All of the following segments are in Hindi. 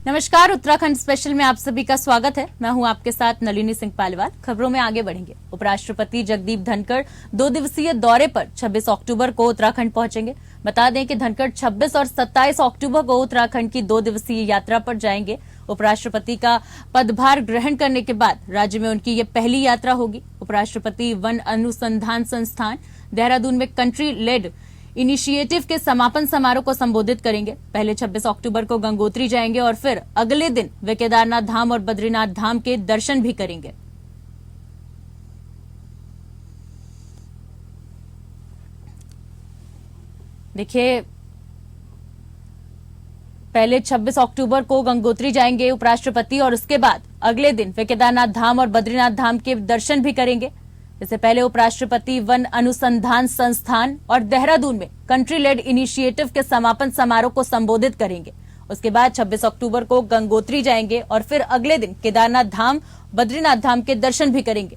नमस्कार, उत्तराखंड स्पेशल में आप सभी का स्वागत है। मैं हूं आपके साथ नलिनी सिंह पालीवाल। खबरों में आगे बढ़ेंगे। उपराष्ट्रपति जगदीप धनखड़ 2 दिवसीय दौरे पर 26 अक्टूबर को उत्तराखंड पहुंचेंगे। बता दें कि धनखड़ 26 और 27 अक्टूबर को उत्तराखंड की 2 दिवसीय यात्रा पर जाएंगे। उपराष्ट्रपति का पदभार ग्रहण करने के बाद राज्य में उनकी ये पहली यात्रा होगी। उपराष्ट्रपति वन अनुसंधान संस्थान देहरादून में कंट्री लेड इनिशिएटिव के समापन समारोह को संबोधित करेंगे। पहले 26 अक्टूबर को गंगोत्री जाएंगे और फिर अगले दिन वे केदारनाथ धाम और बद्रीनाथ धाम के दर्शन भी करेंगे। देखिए, पहले 26 अक्टूबर को गंगोत्री जाएंगे उपराष्ट्रपति और उसके बाद अगले दिन वे केदारनाथ धाम और बद्रीनाथ धाम के दर्शन भी करेंगे। इससे पहले उपराष्ट्रपति वन अनुसंधान संस्थान और देहरादून में कंट्री लेड इनिशिएटिव के समापन समारोह को संबोधित करेंगे। उसके बाद 26 अक्टूबर को गंगोत्री जाएंगे और फिर अगले दिन केदारनाथ धाम, बद्रीनाथ धाम के दर्शन भी करेंगे।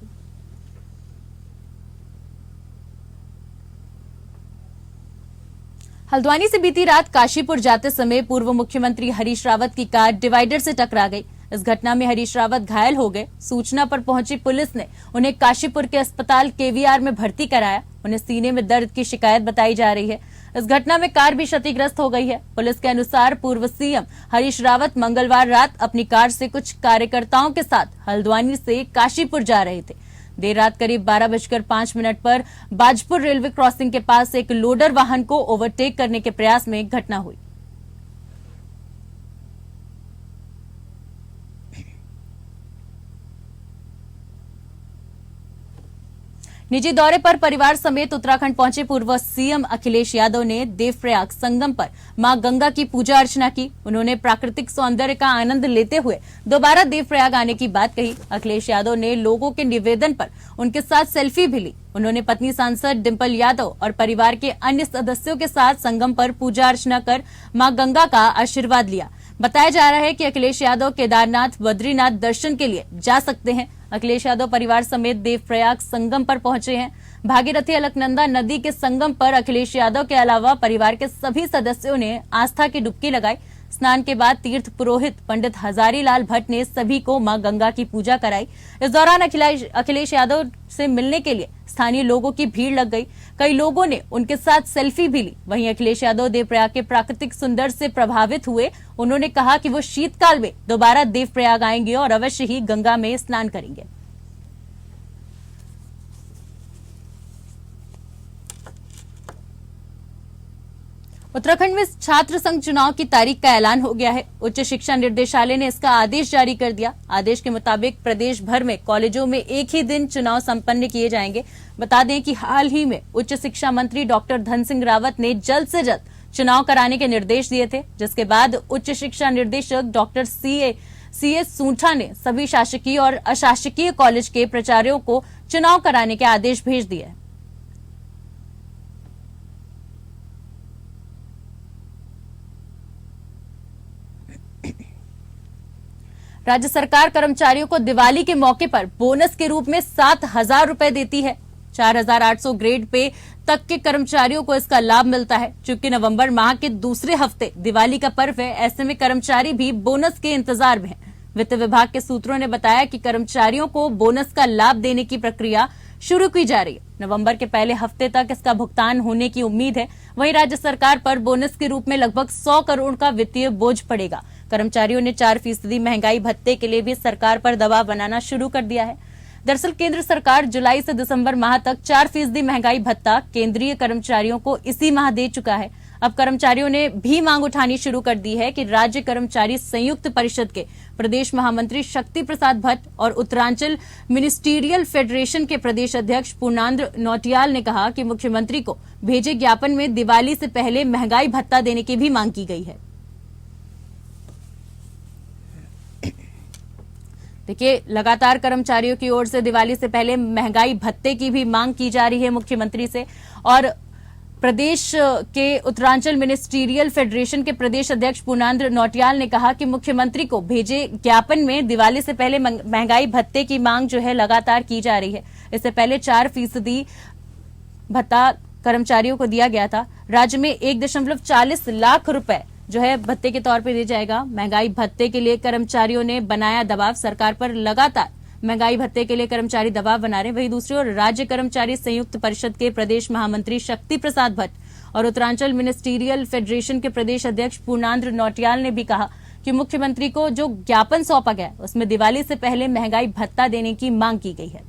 हल्द्वानी से बीती रात काशीपुर जाते समय पूर्व मुख्यमंत्री हरीश रावत की कार डिवाइडर से टकरा गई। इस घटना में हरीश रावत घायल हो गए। सूचना पर पहुंची पुलिस ने उन्हें काशीपुर के अस्पताल केवीआर में भर्ती कराया। उन्हें सीने में दर्द की शिकायत बताई जा रही है। इस घटना में कार भी क्षतिग्रस्त हो गई है। पुलिस के अनुसार पूर्व सीएम हरीश रावत मंगलवार रात अपनी कार से कुछ कार्यकर्ताओं के साथ हल्द्वानी से काशीपुर जा रहे थे। देर रात करीब 12:05 पर बाजपुर रेलवे क्रॉसिंग के पास एक लोडर वाहन को ओवरटेक करने के प्रयास में घटना हुई। निजी दौरे पर परिवार समेत उत्तराखंड पहुंचे पूर्व सीएम अखिलेश यादव ने देवप्रयाग संगम पर मां गंगा की पूजा अर्चना की। उन्होंने प्राकृतिक सौंदर्य का आनंद लेते हुए दोबारा देवप्रयाग आने की बात कही। अखिलेश यादव ने लोगों के निवेदन पर उनके साथ सेल्फी भी ली। उन्होंने पत्नी सांसद डिंपल यादव और परिवार के अन्य सदस्यों के साथ संगम पर पूजा अर्चना कर मां गंगा का आशीर्वाद लिया। बताया जा रहा है कि अखिलेश यादव केदारनाथ, बद्रीनाथ दर्शन के लिए जा सकते हैं। अखिलेश यादव परिवार समेत देवप्रयाग संगम पर पहुंचे हैं। भागीरथी अलकनंदा नदी के संगम पर अखिलेश यादव के अलावा परिवार के सभी सदस्यों ने आस्था की डुबकी लगाई। स्नान के बाद तीर्थ पुरोहित पंडित हजारी लाल भट्ट ने सभी को मां गंगा की पूजा कराई। इस दौरान अखिलेश यादव से मिलने के लिए स्थानीय लोगों की भीड़ लग गई। कई लोगों ने उनके साथ सेल्फी भी ली। वहीं अखिलेश यादव देवप्रयाग के प्राकृतिक सुंदर से प्रभावित हुए। उन्होंने कहा कि वो शीतकाल में दोबारा देवप्रयाग आएंगे और अवश्य ही गंगा में स्नान करेंगे। उत्तराखंड में छात्र संघ चुनाव की तारीख का ऐलान हो गया है। उच्च शिक्षा निर्देशालय ने इसका आदेश जारी कर दिया। आदेश के मुताबिक प्रदेश भर में कॉलेजों में एक ही दिन चुनाव संपन्न किए जाएंगे। बता दें कि हाल ही में उच्च शिक्षा मंत्री डॉक्टर धन सिंह रावत ने जल्द से जल्द चुनाव कराने के निर्देश दिए थे, जिसके बाद उच्च शिक्षा निर्देशक डॉक्टर सीएस सूंठा ने सभी शासकीय और अशासकीय कॉलेज के प्राचार्यों को चुनाव कराने के आदेश भेज दिए। राज्य सरकार कर्मचारियों को दिवाली के मौके पर बोनस के रूप में 7,000 रुपए देती है। 4,800 ग्रेड पे तक के कर्मचारियों को इसका लाभ मिलता है। चूंकि नवंबर माह के दूसरे हफ्ते दिवाली का पर्व है, ऐसे में कर्मचारी भी बोनस के इंतजार में हैं। वित्त विभाग के सूत्रों ने बताया कि कर्मचारियों को बोनस का लाभ देने की प्रक्रिया शुरू की जा रही है। नवंबर के पहले हफ्ते तक इसका भुगतान होने की उम्मीद है। वहीं राज्य सरकार पर बोनस के रूप में लगभग 100 करोड़ का वित्तीय बोझ पड़ेगा। कर्मचारियों ने 4% महंगाई भत्ते के लिए भी सरकार पर दबाव बनाना शुरू कर दिया है। दरअसल केंद्र सरकार जुलाई से दिसंबर माह तक 4% महंगाई भत्ता केंद्रीय कर्मचारियों को इसी माह दे चुका है। अब कर्मचारियों ने भी मांग उठानी शुरू कर दी है कि राज्य कर्मचारी संयुक्त परिषद के प्रदेश महामंत्री शक्ति प्रसाद भट्ट और उत्तरांचल मिनिस्टीरियल फेडरेशन के प्रदेश अध्यक्ष पूर्णांद्र नौटियाल ने कहा कि मुख्यमंत्री को भेजे ज्ञापन में दिवाली से पहले महंगाई भत्ता देने की भी मांग की गई है। देखिए, लगातार कर्मचारियों की ओर से दिवाली से पहले महंगाई भत्ते की भी मांग की जा रही है मुख्यमंत्री से। और प्रदेश के उत्तरांचल मिनिस्टीरियल फेडरेशन के प्रदेश अध्यक्ष पूर्णांद्र नौटियाल ने कहा कि मुख्यमंत्री को भेजे ज्ञापन में दिवाली से पहले महंगाई भत्ते की मांग जो है लगातार की जा रही है। इससे पहले 4% भत्ता कर्मचारियों को दिया गया था। राज्य में 1.40 लाख रुपए जो है भत्ते के तौर पे दिया जाएगा। महंगाई भत्ते के लिए कर्मचारियों ने बनाया दबाव। सरकार पर लगातार महंगाई भत्ते के लिए कर्मचारी दबाव बना रहे। वहीं दूसरी ओर राज्य कर्मचारी संयुक्त परिषद के प्रदेश महामंत्री शक्ति प्रसाद भट्ट और उत्तरांचल मिनिस्ट्रियल फेडरेशन के प्रदेश अध्यक्ष पूर्णांद्र नौटियाल ने भी कहा कि मुख्यमंत्री को जो ज्ञापन सौंपा गया उसमें दिवाली से पहले महंगाई भत्ता देने की मांग की गई है।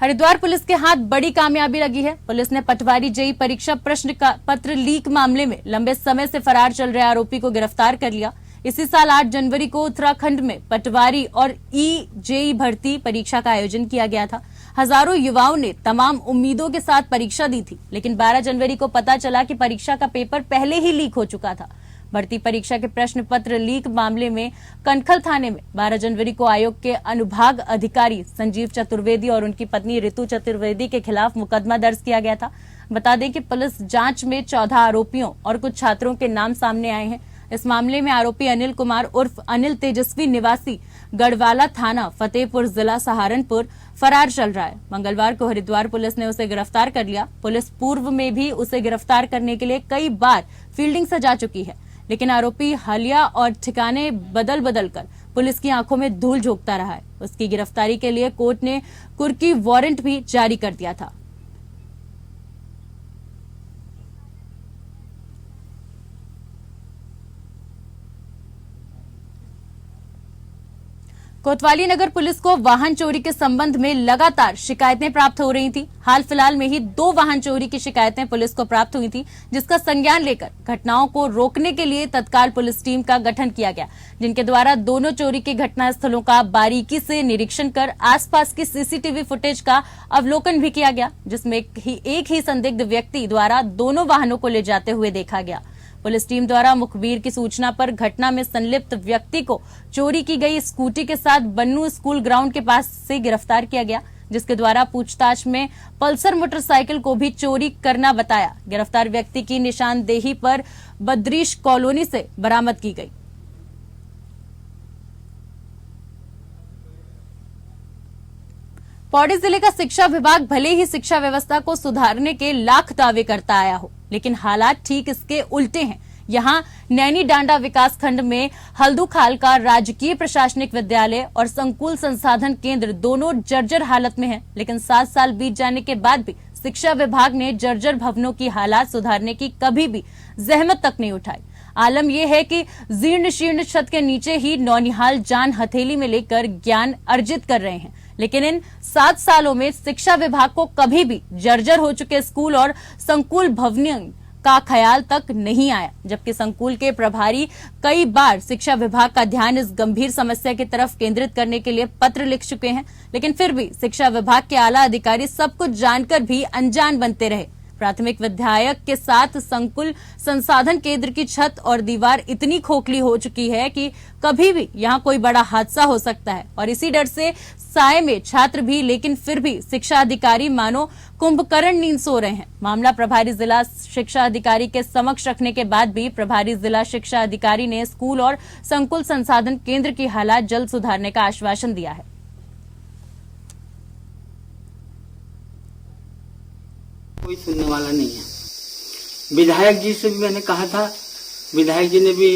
हरिद्वार पुलिस के हाथ बड़ी कामयाबी लगी है। पुलिस ने पटवारी जेई परीक्षा प्रश्न पत्र लीक मामले में लंबे समय से फरार चल रहे आरोपी को गिरफ्तार कर लिया। इसी साल 8 जनवरी को उत्तराखंड में पटवारी और जेई भर्ती परीक्षा का आयोजन किया गया था। हजारों युवाओं ने तमाम उम्मीदों के साथ परीक्षा दी थी, लेकिन 12 जनवरी को पता चला कि परीक्षा का पेपर पहले ही लीक हो चुका था। भर्ती परीक्षा के प्रश्न पत्र लीक मामले में कनखल थाने में 12 जनवरी को आयोग के अनुभाग अधिकारी संजीव चतुर्वेदी और उनकी पत्नी ऋतु चतुर्वेदी के खिलाफ मुकदमा दर्ज किया गया था। बता दें कि पुलिस जांच में 14 आरोपियों और कुछ छात्रों के नाम सामने आए हैं। इस मामले में आरोपी अनिल कुमार उर्फ अनिल तेजस्वी निवासी गढ़वाला थाना फतेहपुर जिला सहारनपुर फरार चल रहा है। मंगलवार को हरिद्वार पुलिस ने उसे गिरफ्तार कर लिया। पुलिस पूर्व में भी उसे गिरफ्तार करने के लिए कई बार फील्डिंग सजा चुकी है, लेकिन आरोपी हालिया और ठिकाने बदल बदल कर पुलिस की आंखों में धूल झोंकता रहा है। उसकी गिरफ्तारी के लिए कोर्ट ने कुर्की वारंट भी जारी कर दिया था। कोतवाली नगर पुलिस को वाहन चोरी के संबंध में लगातार शिकायतें प्राप्त हो रही थी। हाल फिलहाल में ही 2 वाहन चोरी की शिकायतें पुलिस को प्राप्त हुई थी, जिसका संज्ञान लेकर घटनाओं को रोकने के लिए तत्काल पुलिस टीम का गठन किया गया, जिनके द्वारा दोनों चोरी के घटना स्थलों का बारीकी से निरीक्षण कर आसपास की सीसीटीवी फुटेज का अवलोकन भी किया गया, जिसमें एक ही संदिग्ध व्यक्ति द्वारा दोनों वाहनों को ले जाते हुए देखा गया। पुलिस टीम द्वारा मुखबिर की सूचना पर घटना में संलिप्त व्यक्ति को चोरी की गई स्कूटी के साथ बन्नू स्कूल ग्राउंड के पास से गिरफ्तार किया गया, जिसके द्वारा पूछताछ में पल्सर मोटरसाइकिल को भी चोरी करना बताया। गिरफ्तार व्यक्ति की निशानदेही पर बद्रीश कॉलोनी से बरामद की गई। पौड़ी जिले का शिक्षा विभाग भले ही शिक्षा व्यवस्था को सुधारने के लाख दावे करता आया हो, लेकिन हालात ठीक इसके उल्टे हैं। यहाँ नैनी डांडा विकास खंड में हल्दूखाल का राजकीय प्रशासनिक विद्यालय और संकुल संसाधन केंद्र दोनों जर्जर हालत में हैं, लेकिन 7 साल बीत जाने के बाद भी शिक्षा विभाग ने जर्जर भवनों की हालात सुधारने की कभी भी जहमत तक नहीं उठाई। आलम यह है कि जीर्ण शीर्ण छत के नीचे ही नौनिहाल जान हथेली में लेकर ज्ञान अर्जित कर रहे हैं, लेकिन इन 7 सालों में शिक्षा विभाग को कभी भी जर्जर हो चुके स्कूल और संकुल भवनों का ख्याल तक नहीं आया, जबकि संकुल के प्रभारी कई बार शिक्षा विभाग का ध्यान इस गंभीर समस्या की तरफ केंद्रित करने के लिए पत्र लिख चुके हैं, लेकिन फिर भी शिक्षा विभाग के आला अधिकारी सब कुछ जानकर भी अनजान बनते रहे। प्राथमिक विद्यालय के साथ संकुल संसाधन केंद्र की छत और दीवार इतनी खोखली हो चुकी है कि कभी भी यहाँ कोई बड़ा हादसा हो सकता है, और इसी डर से साए में छात्र भी, लेकिन फिर भी शिक्षा अधिकारी मानो कुंभकर्ण नींद सो रहे हैं। मामला प्रभारी जिला शिक्षा अधिकारी के समक्ष रखने के बाद भी प्रभारी जिला शिक्षा अधिकारी ने स्कूल और संकुल संसाधन केंद्र की हालात जल्द सुधारने का आश्वासन दिया है। कोई सुनने वाला नहीं है। विधायक जी से भी मैंने कहा था, विधायक जी ने भी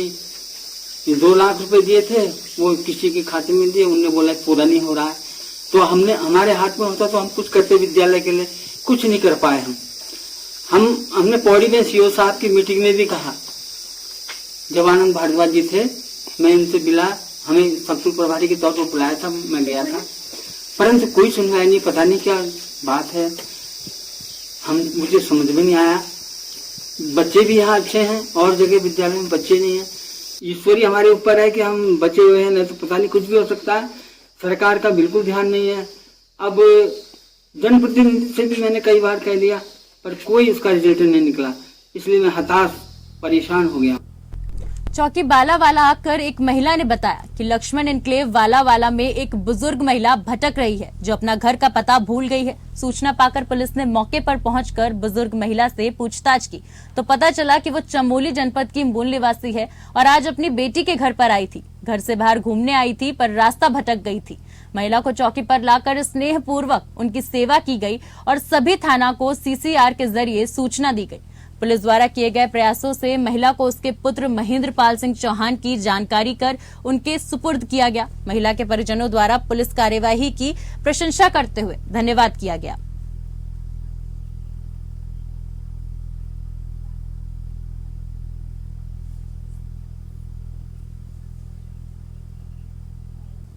2 लाख रुपए दिए थे, वो किसी के खाते में दिए, उन्होंने बोला पूरा नहीं हो रहा है। तो हमारे हाथ में होता तो हम कुछ करते विद्यालय के लिए, कुछ नहीं कर पाए हमने पौड़ी में सीओ साहब की मीटिंग में भी कहा, जवानंद भारद्वाज जी थे, मैं इनसे मिला, हमें संकुल प्रभारी के तौर पर बुलाया था, मैं गया था, परंतु कोई सुनवाई नहीं। पता नहीं क्या बात है, मुझे समझ में नहीं आया। बच्चे भी यहाँ अच्छे हैं और जगह विद्यालय में बच्चे नहीं हैं। ईश्वरी हमारे ऊपर है कि हम बचे हुए हैं, नहीं तो पता नहीं कुछ भी हो सकता है। सरकार का बिल्कुल ध्यान नहीं है। अब जनप्रतिनिधि से भी मैंने कई बार कह दिया, पर कोई उसका रिजल्ट नहीं निकला, इसलिए मैं हताश परेशान हो गया। चौकी बालावाला आकर एक महिला ने बताया कि लक्ष्मण एनक्लेव बालावाला में एक बुजुर्ग महिला भटक रही है, जो अपना घर का पता भूल गई है। सूचना पाकर पुलिस ने मौके पर पहुंचकर बुजुर्ग महिला से पूछताछ की तो पता चला कि वो चमोली जनपद की मूल निवासी है और आज अपनी बेटी के घर पर आई थी। घर से बाहर घूमने आई थी पर रास्ता भटक गई थी। महिला को चौकी पर लाकर स्नेहपूर्वक उनकी सेवा की गई और सभी थाना को सीसीआर के जरिए सूचना दी गई। पुलिस द्वारा किए गए प्रयासों से महिला को उसके पुत्र महेंद्र पाल सिंह चौहान की जानकारी कर उनके सुपुर्द किया गया। महिला के परिजनों द्वारा पुलिस कार्यवाही की प्रशंसा करते हुए धन्यवाद किया गया।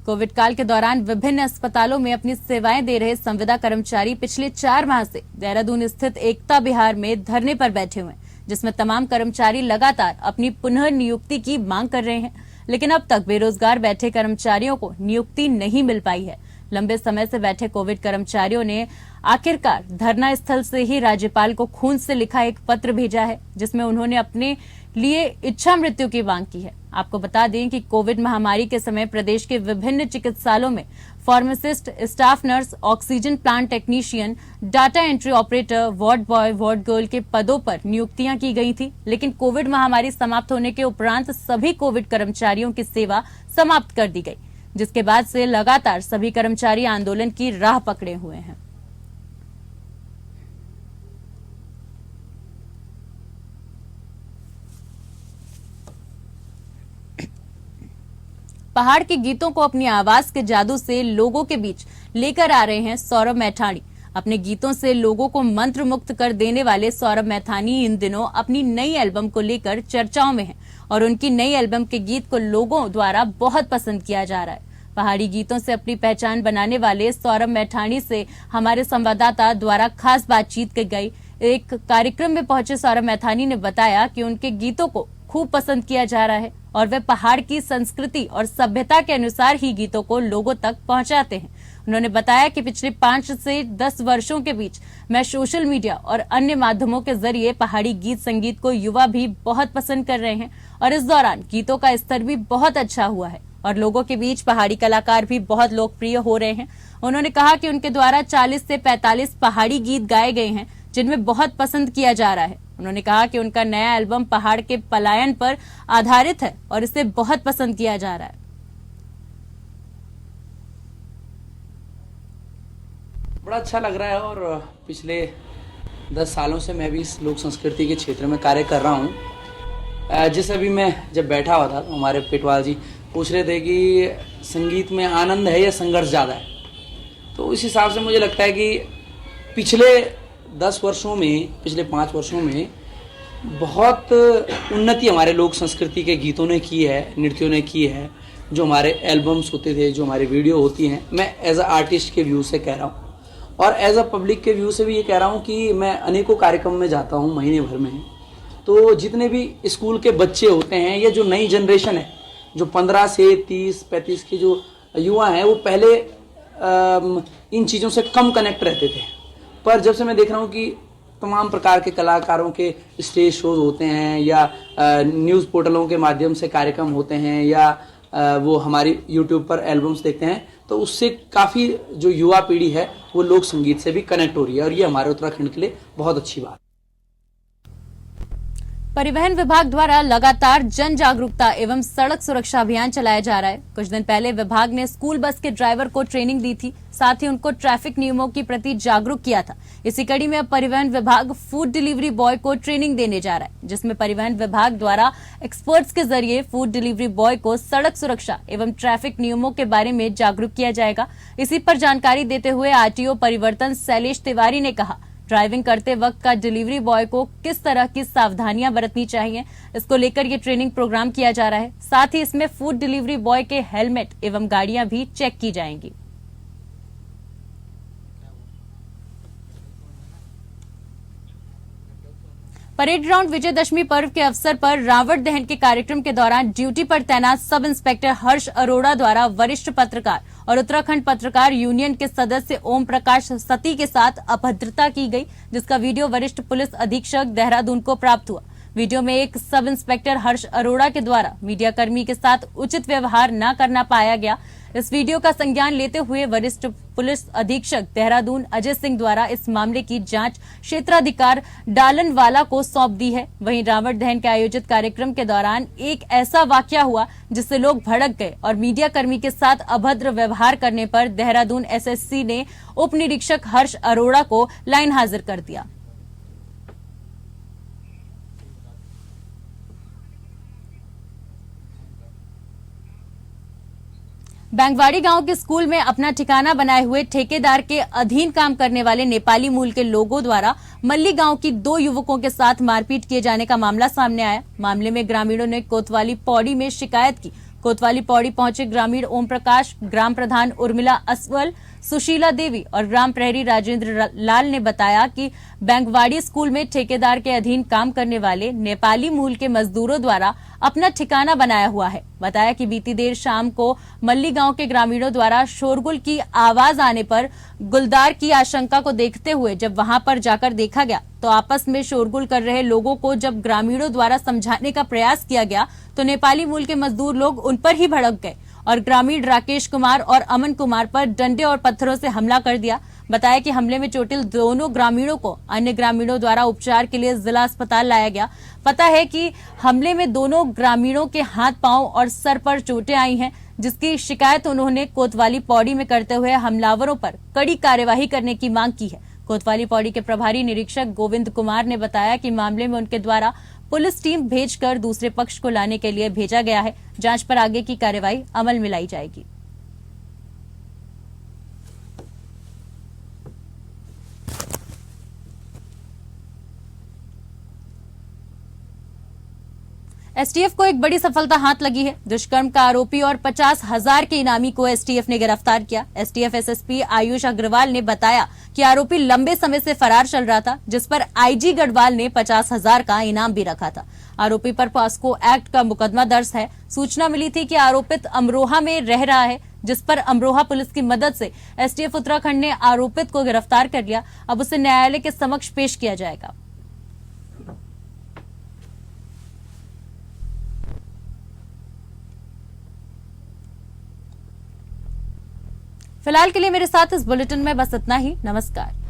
कोविड काल के दौरान विभिन्न अस्पतालों में अपनी सेवाएं दे रहे संविदा कर्मचारी पिछले 4 माह से देहरादून स्थित एकता विहार में धरने पर बैठे हुए हैं, जिसमें तमाम कर्मचारी लगातार अपनी पुनर्नियुक्ति की मांग कर रहे हैं, लेकिन अब तक बेरोजगार बैठे कर्मचारियों को नियुक्ति नहीं मिल पाई है। लंबे समय से बैठे कोविड कर्मचारियों ने आखिरकार धरना स्थल से ही राज्यपाल को खून से लिखा एक पत्र भेजा है, जिसमें उन्होंने अपने लिए इच्छा मृत्यु की मांग की है। आपको बता दें कि कोविड महामारी के समय प्रदेश के विभिन्न चिकित्सालयों में pharmacist, staff nurse, oxygen plant technician, data entry operator, ward boy, ward girl के पदों पर नियुक्तियां की गई थी, लेकिन कोविड महामारी समाप्त होने के उपरांत सभी कोविड कर्मचारियों की सेवा समाप्त कर दी गई, जिसके बाद से लगातार सभी कर्मचारी आंदोलन की राह पकड़े हुए हैं। पहाड़ के गीतों को अपनी आवाज के जादू से लोगों के बीच लेकर आ रहे हैं सौरभ मैठाणी। अपने गीतों से लोगों को मंत्र मुक्त कर देने वाले सौरभ मैठाणी इन दिनों अपनी नई एल्बम को लेकर चर्चाओं में हैं और उनकी नई एल्बम के गीत को लोगों द्वारा बहुत पसंद किया जा रहा है। पहाड़ी गीतों से अपनी पहचान बनाने वाले सौरभ मैठाणी से हमारे संवाददाता द्वारा खास बातचीत की गई। एक कार्यक्रम में पहुंचे सौरभ मैठाणी ने बताया कि उनके गीतों को खूब पसंद किया जा रहा है और वे पहाड़ की संस्कृति और सभ्यता के अनुसार ही गीतों को लोगों तक पहुंचाते हैं। उन्होंने बताया कि पिछले 5 से 10 वर्षों के बीच मैं सोशल मीडिया और अन्य माध्यमों के जरिए पहाड़ी गीत संगीत को युवा भी बहुत पसंद कर रहे हैं और इस दौरान गीतों का स्तर भी बहुत अच्छा हुआ है और लोगों के बीच पहाड़ी कलाकार भी बहुत लोकप्रिय हो रहे हैं। उन्होंने कहा कि उनके द्वारा 40 से 45 पहाड़ी गीत गाए गए हैं, जिनमें बहुत पसंद किया जा रहा है। उन्होंने कहा कि उनका नया एल्बम पहाड़ के पलायन पर आधारित है और इसे बहुत पसंद किया जा रहा है। बड़ा अच्छा लग रहा है और पिछले 10 सालों से मैं भी इस लोक संस्कृति के क्षेत्र में कार्य कर रहा हूँ। जैसे अभी मैं जब बैठा हुआ था तो हमारे पेटवाल जी पूछ रहे थे कि संगीत में आनंद है या संघर्ष ज़्यादा है, तो इस हिसाब से मुझे लगता है कि पिछले 10 वर्षों में, पिछले 5 वर्षों में बहुत उन्नति हमारे लोक संस्कृति के गीतों ने की है, नृत्यों ने की है। जो हमारे एल्बम्स होते थे, जो हमारी वीडियो होती हैं, मैं एज अ आर्टिस्ट के व्यू से कह रहा हूँ और एज अ पब्लिक के व्यू से भी ये कह रहा हूँ कि मैं अनेकों कार्यक्रम में जाता हूँ महीने भर में। तो जितने भी स्कूल के बच्चे होते हैं या जो नई जनरेशन है, जो 15 से 30-35 के जो युवा हैं, वो पहले इन चीज़ों से कम कनेक्ट रहते थे, पर जब से मैं देख रहा हूँ कि तमाम प्रकार के कलाकारों के स्टेज शोज होते हैं या न्यूज़ पोर्टलों के माध्यम से कार्यक्रम होते हैं या वो हमारी यूट्यूब पर एल्बम्स देखते हैं, तो उससे काफ़ी जो युवा पीढ़ी है वो लोक संगीत से भी कनेक्ट हो रही है और ये हमारे उत्तराखंड के लिए बहुत अच्छी बात है। परिवहन विभाग द्वारा लगातार जन जागरूकता एवं सड़क सुरक्षा अभियान चलाया जा रहा है। कुछ दिन पहले विभाग ने स्कूल बस के ड्राइवर को ट्रेनिंग दी थी, साथ ही उनको ट्रैफिक नियमों के प्रति जागरूक किया था। इसी कड़ी में अब परिवहन विभाग फूड डिलीवरी बॉय को ट्रेनिंग देने जा रहा है, जिसमें परिवहन विभाग द्वारा एक्सपर्ट्स के जरिए फूड डिलीवरी बॉय को सड़क सुरक्षा एवं ट्रैफिक नियमों के बारे में जागरूक किया जाएगा। इसी पर जानकारी देते हुए आरटीओ परिवर्तन शैलेश तिवारी ने कहा, ड्राइविंग करते वक्त का डिलीवरी बॉय को किस तरह की सावधानियां बरतनी चाहिए, इसको लेकर ये ट्रेनिंग प्रोग्राम किया जा रहा है। साथ ही इसमें फूड डिलीवरी बॉय के हेलमेट एवं गाड़ियां भी चेक की जाएंगी। परेड ग्राउंड विजयदशमी पर्व के अवसर पर रावण दहन के कार्यक्रम के दौरान ड्यूटी पर तैनात सब इंस्पेक्टर हर्ष अरोड़ा द्वारा वरिष्ठ पत्रकार और उत्तराखंड पत्रकार यूनियन के सदस्य ओम प्रकाश सती के साथ अभद्रता की गई, जिसका वीडियो वरिष्ठ पुलिस अधीक्षक देहरादून को प्राप्त हुआ। वीडियो में एक सब इंस्पेक्टर हर्ष अरोड़ा के द्वारा मीडियाकर्मी के साथ उचित व्यवहार न करना पाया गया। इस वीडियो का संज्ञान लेते हुए वरिष्ठ पुलिस अधीक्षक देहरादून अजय सिंह द्वारा इस मामले की जांच क्षेत्राधिकार डालनवाला को सौंप दी है। वहीं रावण दहन के आयोजित कार्यक्रम के दौरान एक ऐसा वाकया हुआ जिससे लोग भड़क गए और मीडिया कर्मी के साथ अभद्र व्यवहार करने पर देहरादून एसएससी ने उप निरीक्षक हर्ष अरोड़ा को लाइन हाजिर कर दिया। बैंगवाड़ी गांव के स्कूल में अपना ठिकाना बनाए हुए ठेकेदार के अधीन काम करने वाले नेपाली मूल के लोगों द्वारा मल्ली गांव की 2 युवकों के साथ मारपीट किए जाने का मामला सामने आया। मामले में ग्रामीणों ने कोतवाली पौड़ी में शिकायत की। कोतवाली पौड़ी पहुंचे ग्रामीण ओम प्रकाश, ग्राम प्रधान उर्मिला असवल, सुशीला देवी और ग्राम प्रहरी राजेंद्र लाल ने बताया कि बैंगवाड़ी स्कूल में ठेकेदार के अधीन काम करने वाले नेपाली मूल के मजदूरों द्वारा अपना ठिकाना बनाया हुआ है। बताया कि बीती देर शाम को मल्ली गांव के ग्रामीणों द्वारा शोरगुल की आवाज आने पर गुलदार की आशंका को देखते हुए जब वहां पर जाकर देखा गया तो आपस में शोरगुल कर रहे लोगों को जब ग्रामीणों द्वारा समझाने का प्रयास किया गया तो नेपाली मूल के मजदूर लोग उन पर ही भड़क गए और ग्रामीण राकेश कुमार और अमन कुमार पर डंडे और पत्थरों से हमला कर दिया। बताया कि हमले में चोटिल दोनों ग्रामीणों को अन्य ग्रामीणों द्वारा उपचार के लिए जिला अस्पताल लाया गया। पता है कि हमले में दोनों ग्रामीणों के हाथ, पांव और सर पर चोटें आई हैं, जिसकी शिकायत उन्होंने कोतवाली पौड़ी में करते हुए हमलावरों पर कड़ी कार्यवाही करने की मांग की है। कोतवाली पौड़ी के प्रभारी निरीक्षक गोविंद कुमार ने बताया कि मामले में उनके द्वारा पुलिस टीम भेजकर दूसरे पक्ष को लाने के लिए भेजा गया है। जांच पर आगे की कार्रवाई अमल में लाई जाएगी। एसटीएफ को एक बड़ी सफलता हाथ लगी है। दुष्कर्म का आरोपी और 50,000 के इनामी को एसटीएफ ने गिरफ्तार किया। एसटीएफ एसएसपी आयुष अग्रवाल ने बताया कि आरोपी लंबे समय से फरार चल रहा था, जिस पर आईजी गढ़वाल ने 50,000 का इनाम भी रखा था। आरोपी पर पॉस्को एक्ट का मुकदमा दर्ज है। सूचना मिली थी कि आरोपित अमरोहा में रह रहा है, जिस पर अमरोहा पुलिस की मदद से एसटीएफ उत्तराखंड ने आरोपित को गिरफ्तार कर लिया। अब उसे न्यायालय के समक्ष पेश किया जाएगा। फिलहाल के लिए मेरे साथ इस बुलेटिन में बस इतना ही। नमस्कार।